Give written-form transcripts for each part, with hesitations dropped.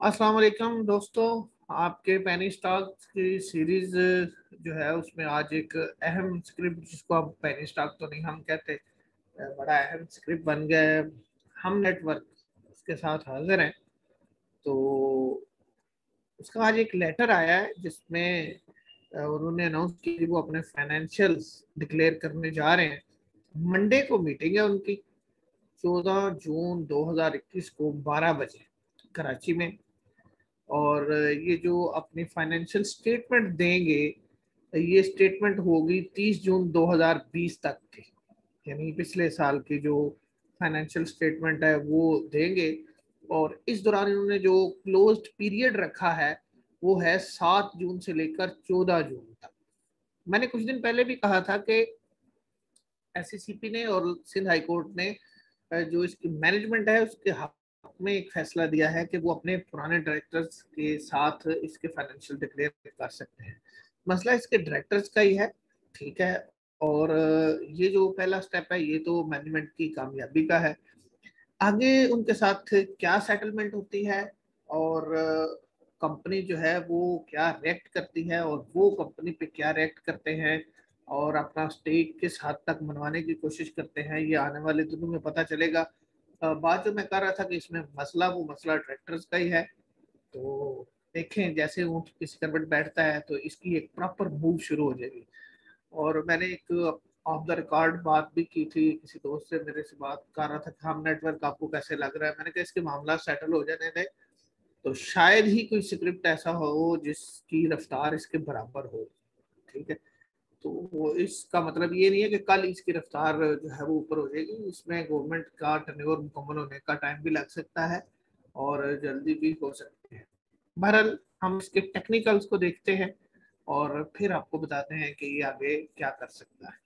अस्सलाम वालेकुम दोस्तों। आपके पेनी स्टॉक की सीरीज जो है उसमें आज एक अहम स्क्रिप्ट, जिसको हम पेनी स्टॉक तो नहीं हम कहते, बड़ा अहम स्क्रिप्ट बन गया है। हम नेटवर्क उसके साथ हाजिर हैं। तो उसका आज एक लेटर आया है जिसमें उन्होंने अनाउंस की कि वो अपने फाइनेंशियल्स डिक्लेयर करने जा रहे हैं। मंडे को मीटिंग है उनकी, 14 जून 2021 को 12 बजे कराची में। और ये जो अपनी फाइनेंशियल स्टेटमेंट देंगे, ये स्टेटमेंट होगी 30 जून 2020 तक की, यानी पिछले साल की जो फाइनेंशियल स्टेटमेंट है वो देंगे। और इस दौरान इन्होंने जो क्लोज्ड पीरियड रखा है वो है 7 जून से लेकर 14 जून तक। मैंने कुछ दिन पहले भी कहा था कि एससीसीपी ने और सिंध हाई कोर्ट ने जो इसकी मैनेजमेंट है उसके हक में एक फैसला दिया है कि वो अपने पुराने डायरेक्टर्स के साथ इसके फाइनेंशियल डिक्लेयर कर सकते हैं। मसला इसके डायरेक्टर्स का ही है, ठीक है। और ये जो पहला स्टेप है ये तो मैनेजमेंट की कामयाबी का है। आगे उनके साथ क्या सेटलमेंट होती है और कंपनी जो है वो क्या रिएक्ट करती है और वो कंपनी पे क्या रिएक्ट करते हैं और अपना स्टेक किस हद तक मनवाने की कोशिश करते हैं, ये आने वाले दिनों में पता चलेगा। बात जो मैं कर रहा था कि इसमें मसला वो मसला डायरेक्टर्स का ही है। तो देखें, जैसे ऊँट किसी करवट बैठता है तो इसकी एक प्रॉपर मूव शुरू हो जाएगी। और मैंने एक ऑफ द रिकॉर्ड बात भी की थी, किसी दोस्त से मेरे से बात कर रहा था कि हम नेटवर्क आपको कैसे लग रहा है। मैंने कहा इसके मामला सेटल हो जाने दे तो शायद ही कोई स्क्रिप्ट ऐसा हो जिसकी रफ्तार इसके बराबर हो, ठीक है। तो वो इसका मतलब ये नहीं है कि कल इसकी रफ्तार जो है वो ऊपर हो जाएगी। इसमें गवर्नमेंट का टर्नओवर मुकम्मल होने का टाइम भी लग सकता है और जल्दी भी हो सकती है। बहरहाल हम इसके टेक्निकल्स को देखते हैं और फिर आपको बताते हैं कि ये आगे क्या कर सकता है।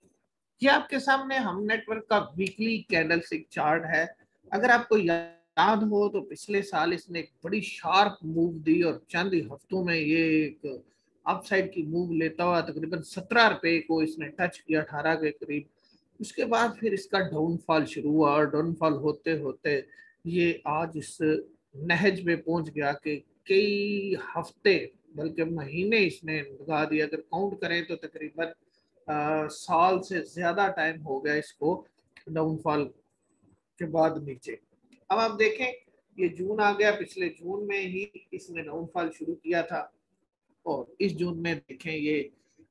ये आपके सामने हम नेटवर्क का वीकली कैंडल स्टिक चार्ट है। अगर आपको याद हो तो पिछले साल इसने एक बड़ी शार्प मूव दी और चंद ही हफ्तों में ये एक अपसाइड की मूव लेता हुआ तकरीबन 17 रुपए को इसने टच किया, 18 के करीब। उसके बाद फिर इसका डाउनफॉल शुरू हुआ और डाउनफॉल होते होते ये आज इस नहज में पहुंच गया कि कई हफ्ते बल्कि महीने इसने लगा दिया। अगर काउंट करें तो तकरीबन साल से ज्यादा टाइम हो गया इसको डाउनफॉल के बाद नीचे। अब आप देखें, ये जून आ गया, पिछले जून में ही इसने डाउनफॉल शुरू किया था और इस जून में देखें ये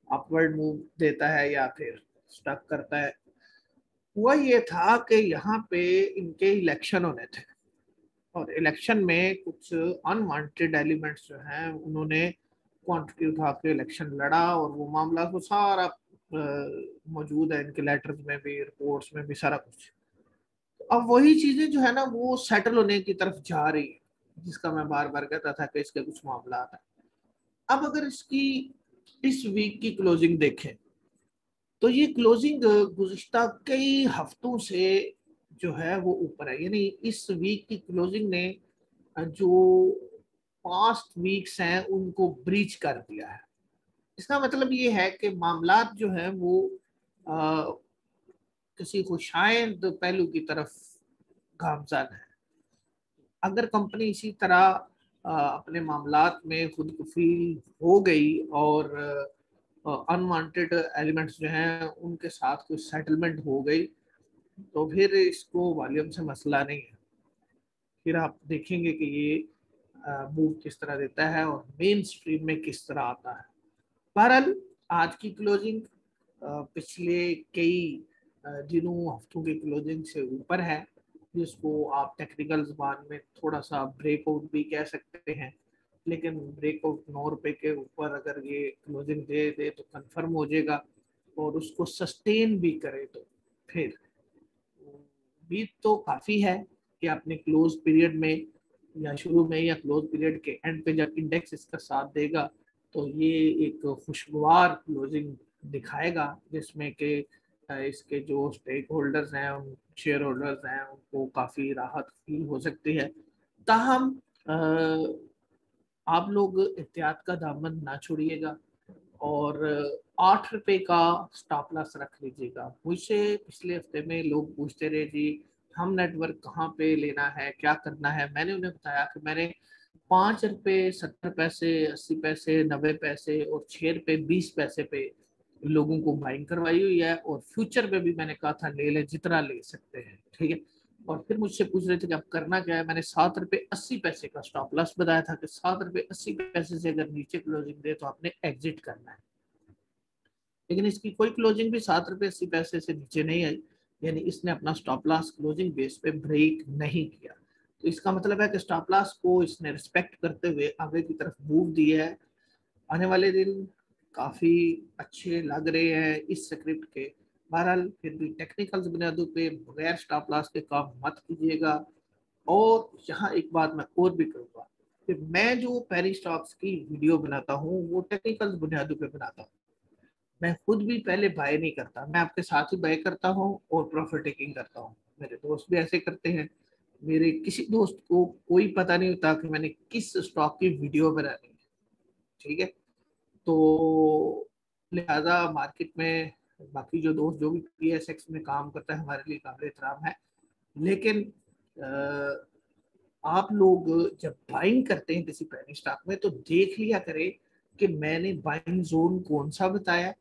अपवर्ड मूव देता है या फिर स्टक करता है। हुआ ये था कि यहाँ पे इनके इलेक्शन होने थे और इलेक्शन में कुछ अनवांटेड एलिमेंट्स जो हैं उन्होंने क्वांटिटी उठा के इलेक्शन लड़ा और वो मामला तो सारा मौजूद है इनके लेटर्स में भी, रिपोर्ट्स में भी, सारा कुछ। तो अब वही चीजें जो है ना वो सेटल होने की तरफ जा रही है, जिसका मैं बार बार कहता था कि इसके कुछ मामला आता है। अब अगर इसकी इस वीक की क्लोजिंग देखें तो ये क्लोजिंग गुज़िश्ता कई हफ्तों से जो है वो ऊपर है। यानी इस वीक की क्लोजिंग ने जो पास्ट वीक्स हैं उनको ब्रीच कर दिया है। इसका मतलब ये है कि मामलात जो है वो आ, किसी खुशाइंद पहलू की तरफ गामजन है। अगर कंपनी इसी तरह अपने मामलात में खुद कफील हो गई और अनवांटेड एलिमेंट्स जो हैं उनके साथ कोई सेटलमेंट हो गई तो फिर इसको वॉल्यूम से मसला नहीं है। फिर आप देखेंगे कि ये मूव किस तरह देता है और मेन स्ट्रीम में किस तरह आता है। बहरहाल आज की क्लोजिंग पिछले कई दिनों हफ्तों की क्लोजिंग से ऊपर है, जिसको आप टेक्निकल जुबान में थोड़ा सा ब्रेकआउट भी कह सकते हैं। लेकिन ब्रेकआउट 9 रुपए के ऊपर अगर ये क्लोजिंग दे दे तो कंफर्म हो जाएगा और उसको सस्टेन भी करे तो फिर उम्मीद तो काफ़ी है कि अपने क्लोज पीरियड में या शुरू में या क्लोज पीरियड के एंड पे जब इंडेक्स इसका साथ देगा तो ये एक खुशगवार क्लोजिंग दिखाएगा, जिसमें कि इसके जो स्टेक होल्डर्स हैं, उन शेयर होल्डर्स हैं, उनको काफ़ी राहत फील हो सकती है। ताहम आप लोग एहतियात का दामन ना छोड़िएगा और 8 रुपए का स्टॉप लॉस रख लीजिएगा। मुझसे पिछले हफ्ते में लोग पूछते रहे जी हम नेटवर्क कहाँ पे लेना है, क्या करना है। मैंने उन्हें बताया कि मैंने ₹5, 70 पैसे, 80 पैसे, 90 पैसे और ₹6, 20 पैसे पे लोगों को बाइंग करवाई हुई है। और फ्यूचर में भी मैंने कहा था ले ले, जितना ले सकते हैं, ठीक है। और फिर मुझसे पूछ रहे थे कि अब करना क्या है। मैंने ₹7.80 का स्टॉप लॉस बताया था कि ₹7.80 से अगर नीचे क्लोजिंग दे तो आपने एग्जिट करना है। लेकिन इसकी कोई क्लोजिंग भी ₹7.80 से नीचे नहीं आई, यानी इसने अपना स्टॉप लॉस क्लोजिंग बेस पे ब्रेक नहीं किया। तो इसका मतलब है कि स्टॉप लॉस को इसने रिस्पेक्ट करते हुए आगे की तरफ मूव दिया है। आने वाले दिन काफी अच्छे लग रहे हैं इस स्क्रिप्ट के। बहरहाल फिर भी टेक्निकल बुनियादों पे बगैर स्टॉप लॉस के काम मत कीजिएगा। और यहाँ एक बात मैं और भी करूँगा कि मैं जो पेनी स्टॉक्स की वीडियो बनाता हूँ वो टेक्निकल बुनियादों पे बनाता हूँ। मैं खुद भी पहले बाय नहीं करता, मैं आपके साथ ही बाय करता हूँ और प्रॉफिट टेकिंग करता हूँ। मेरे दोस्त भी ऐसे करते हैं। मेरे किसी दोस्त को कोई पता नहीं होता कि मैंने किस स्टॉक की वीडियो बनानी है, ठीक है। तो लिहाजा मार्केट में बाकी जो दोस्त जो भी PSX में काम करता है हमारे लिए काबिल एहतराम है। लेकिन आप लोग जब बाइंग करते हैं किसी पेनी स्टॉक में तो देख लिया करें कि मैंने बाइंग जोन कौन सा बताया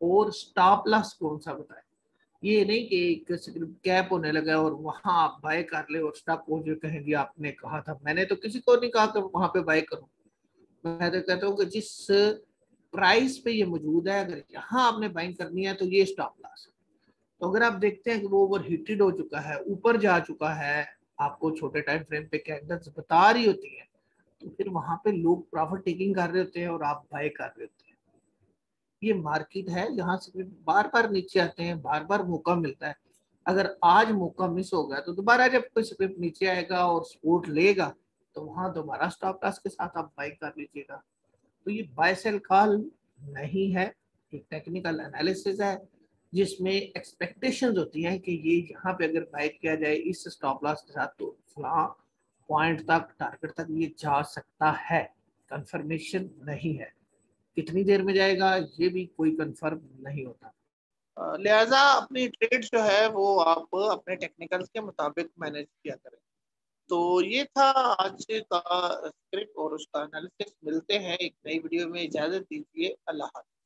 और स्टॉप लॉस कौन सा बताया। ये नहीं कि एक कैप होने लगा और वहां आप बाय कर ले और स्टॉप हो जो कहेंगे आपने कहा था। मैंने तो किसी को नहीं कहा कि वहां पे बाय करो। मैं तो कहता हूँ कि जिस प्राइस पे ये मौजूद है अगर यहाँ आपने बाइंग करनी है तो ये स्टॉप लॉस है। तो अगर आप देखते हैं कि वो ओवर हीटेड हो चुका है, ऊपर जा चुका है, आपको छोटे टाइम फ्रेम पे कैंडल्स बता रही होती है, तो फिर वहां पे लोग प्रॉफिट टेकिंग कर रहे होते हैं और आप बाय कर रहे होते हैं। ये मार्केट है, यहाँ से बार बार नीचे आते हैं, बार बार मौका मिलता है। अगर आज मौका मिस हो गया तो दोबारा जब कोई स्क्रिप्ट नीचे आएगा और सपोर्ट लेगा तो वहां दोबारा स्टॉप लॉस के साथ आप बाई कर लीजिएगा। तो ये बाय सेल कॉल नहीं है, एक टेक्निकल एनालिसिस है जिसमें एक्सपेक्टेशंस होती हैं कि ये यहाँ पे अगर बाय किया जाए इस स्टॉप लॉस के साथ तो फला पॉइंट तक, टारगेट तक ये जा सकता है। कंफर्मेशन नहीं है, कितनी देर में जाएगा ये भी कोई कंफर्म नहीं होता। लिहाजा अपनी ट्रेड जो है वो आप अपने टेक्निकल्स के मुताबिक मैनेज किया करें। तो ये था आज का स्क्रिप्ट और उसका एनालिसिस। मिलते हैं एक नई वीडियो में, इजाजत दीजिए, अल्लाह हाफ़िज़।